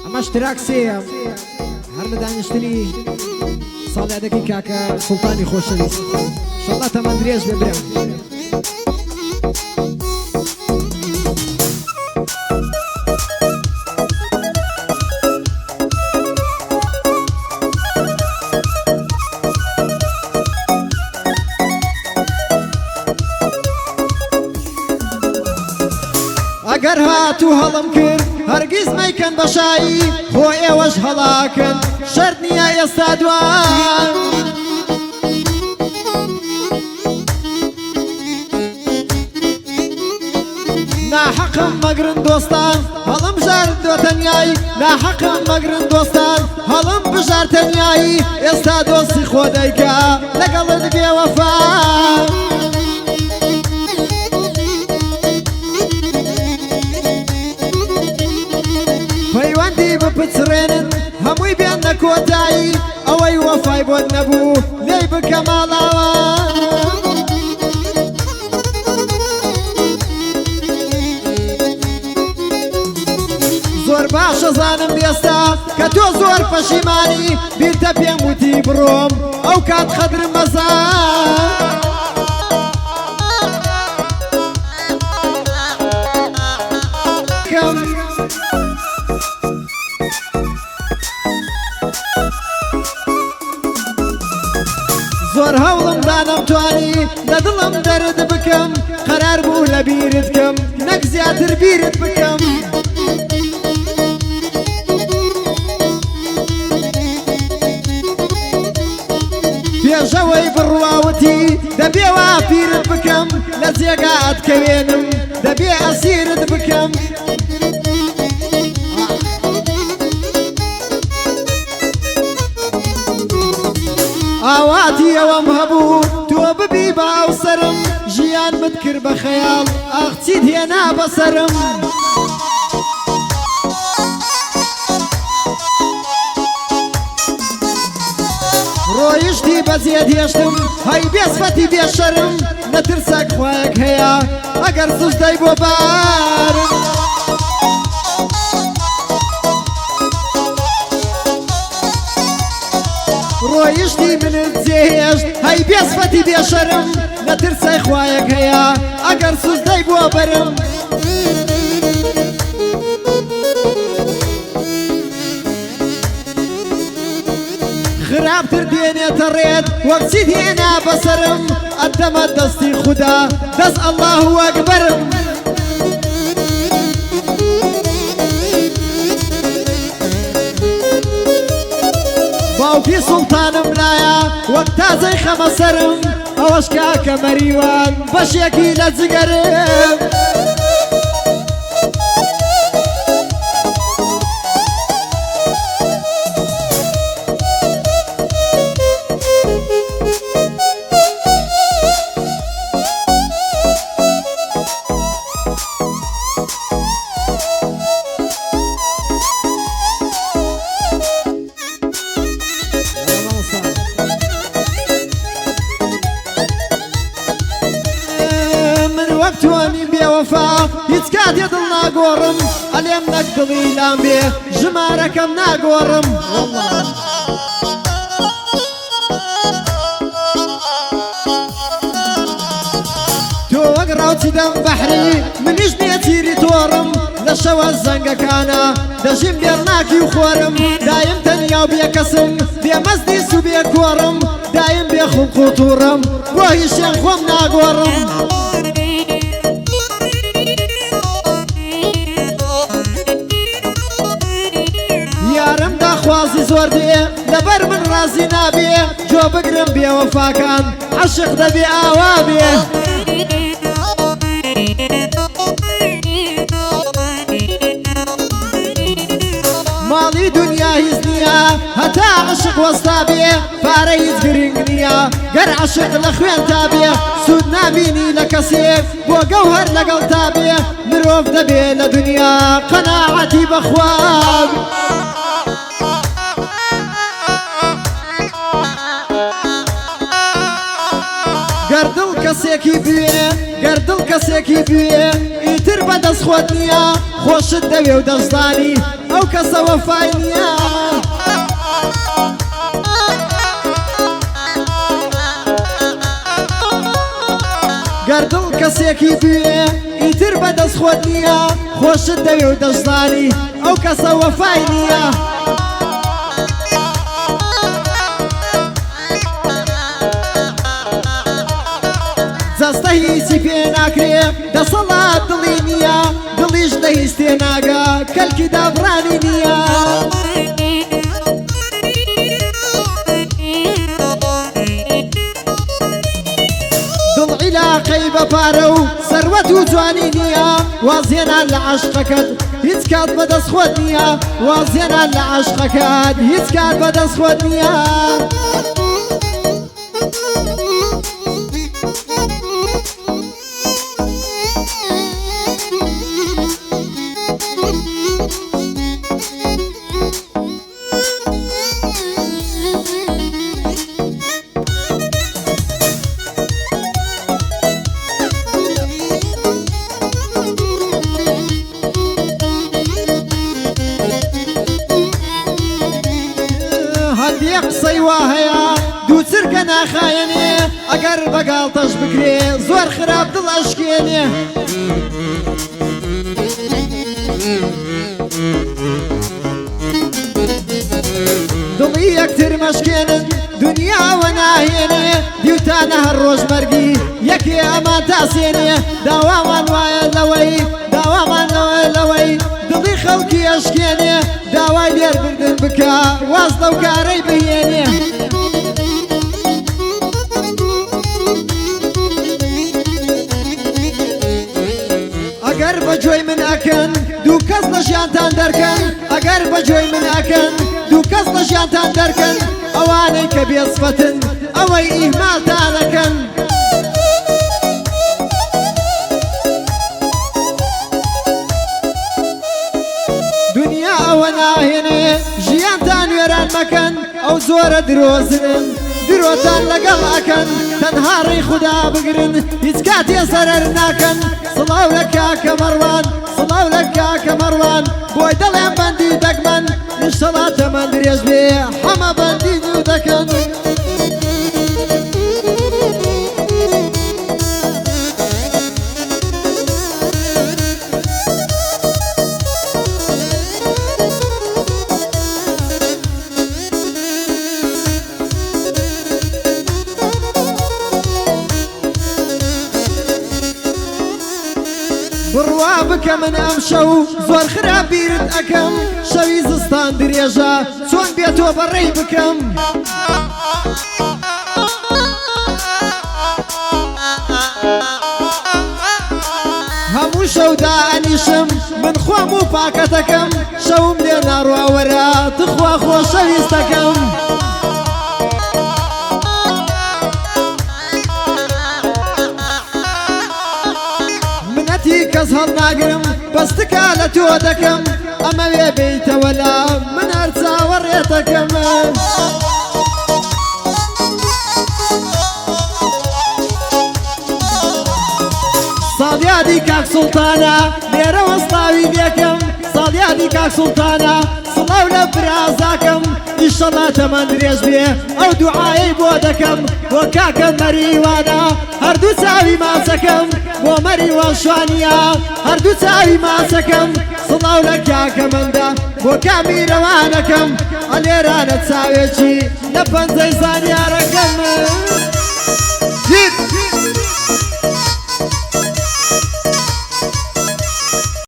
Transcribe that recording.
ئەمە اشتراک سێیە هەر لە دانیشتنی ساڵیادەکەی کاکە سوڵتانی خۆشەویست ئینشەڵڵا تەمان درێژ بێ برام ئەگەر هاتوو هەڵم کرد هەرگیز مەیکەن بەشایی خۆ ئێوەش هەڵاکەن شەرت نییە ئێستا دوان ناحەقم مەگرن دۆستان هەڵم بژارن دۆ تەنیایی ناحەقم مەگرن دۆستان هەڵم بژار تەنیایی ئێستا دۆستی خۆ دەیکا لەگەڵت بێوەفا پەیوەندی بپچڕێنن هەمووی بێنە کۆتایی ئەوەی وەفای بۆت نەبوو لێی بکە ماڵاوە زۆر باشە زانم ئێستا کە تۆ زۆر پەشیمانی بیرتە پێم وتی بڕۆم ئەو کات خەدرم مەزان زۆر هەوڵم دانەمتوانی لە دڵم دەرد بکەم قەرار بوو لە بیرت کەم نەک زیاتر بیرت بکەم پێشەوەی بڕواوتی دەبێ وا پیرت بکەم لە جێگا ئەتکەوێنم دەبێ ئەسیرت بکەم ئاواتی ئەوەم هەبوو تۆ ببی باوسرم ژیان مت کرد بە خەیاڵ ئاخ چیت هێنا بەسەرم ڕۆیشتی بەجێ دێشتم هەی بێسفەتی بێشەرم نەترسەک خوایەک هەیە ئەگەر سوزدەی بۆ بارم ڕۆیشتی منت جێهێشت هەی بێسفەتی بێشەرم نەترسەی خوایەک هەیە ئەگەر سوزدەی بۆ بەرم خراپتر دێنێتە ڕێت وەک چیت هێنا بەسەرم ئەدەمە دەستی خودا دەست ئەڵڵاهو ئەکبەرم باوکی سوڵتانم لایە وەک تازەی خەمە سەرم ئەوەش کاکە مەریوان بەشێکی لە جگەرم وەک تۆنی بێوەفا هیچ کاتێ دڵ ناگۆڕم ئەلێم نەک دڵی لام بێ ژمارەکەم ناگۆڕم تۆ وەک ڕاوچی دەم بەحری منیش بێتیری تۆڕم لە شەوە زەنگەکانە دەژیم لێڕناکی و خۆرم دایم تەنیا و بێکەسم بێمەزدی سو بێ کۆڕم دایم بێ خوڵق و تووڕم بۆ هیچیان خۆم ناگۆڕم یارم داخوازی زۆر دێ لەبەر من ڕازی نابێ جۆ بگرم بێوەفاکان عەشق دەبێ ئاوا بێ ماڵی دنیا هیچ نییە هەتا عەشق وەستا بێ پارە هیچ گرنگ نییە گەر عەشق لە خوێن تا بێ سوود نابینی لە کەسێک بۆ گەوهەر لەگەڵ تا بێ مرۆڤ دەبێ لە دنیا قەناعەتی بەخوا گەر دڵ کەسێکی بوێ گەر دڵ کەسێکی بوێ ئیتر بەدەستخۆت نییە خۆشت دەوێ و دەشتانی ئەو کەسە وەفای نییە گەردڵ کەسێکی بوێ ئیتر بەدەستخۆت نییە خۆشت دەوێ و دەشتانی ئەو کەسە وەفای نییە جەستە هیچی پێ ناکرێ دەسەڵات دڵی نییە دڵیش لە هیچ تێناگا کەلکی دابڕانی نییە دڵ عیلاقەی بەپارە و سەروەت و جوانی نییە وازێنان لە عاشقەکەت هیچ کات بەدەستخۆت نییە وازێنان لە عاشقەکەت هیچ کات بەدەستخۆت نییە هەندێ قسەی وا هەیە دوو چرکە ناخایەنێ ئەگەر بەگاڵتەش بکرێ زۆر خراپ دڵ ئەشکێنێ دڵی یەکتر مەشکێنن دنیاوە ناهێنێ دیوتانە هەر ڕۆژ مەرگی یەکێ ئەمان تاسێنێ داوامان وایە لەوەی داوامان لەوەی دڵی خەڵکی ئەشکێنێ داوای لێربردن بکە واز لەو کارەی بهێنێ ئەگەر بەجۆی من ئەکەن دوو کەس لە ژیانتان دەرکەن ئەگەر بەجۆی من ئەکەن دوو کەس لە ژیانتان دەرکەن ئەوانەی کە بێسفەتن ئەوەی ئیهمالتانەکەن دنیا ئەوە ناهێنێ ژیانتان وێران مەکەن ئەو زۆرە درۆزنن درۆتان لەگەڵ ئەکەن تەنها ڕێی خوددا بگرن هیچ کاتێ سەرەر ناکەن سڵاو لە کاکە مەڕوان سڵاو لە کاکە مەڕوان بۆی دەڵێن بەندی دەگمەن ئینشەڵا تەمەن درێژ بێ هەمە بەندی دوو دەکەن بڕوا بکە من ئەم شەو زۆر خراپ بیرت ئەکەم شەوی زستان درێژە چۆن بێتۆ بەڕێی بکەم هەموو شەودا ئەنیشم من خۆم و پاکەتەکەم شەوم لێ ناڕواوەرە تخوا خۆشەویستەکەم کەس هەڵناگرم بەستکا لە تۆ دەکەم ئەمەوێ بیتەوە لە من هەر چاوەڕێتەکەم ساڵیادی کاک سوڵتانە لێرە وەستاوی لێکەم ساڵیادی کاک سوڵتانە سڵاو لە برازاکەم ئینشەڵا تەمەن درێژ بێ ئەو دوعایەی بۆ دەکەم بۆ کاکە مەریوانە هەردوو چاوی ماچەکەم بۆ مەریوان شوانیە هەردوو چاوی ماچەکەم سڵاو لە کاکە مندا بۆ کامیرەوانەکەم ئەلێرانە چاوێکی لە پەنجەی زانیارە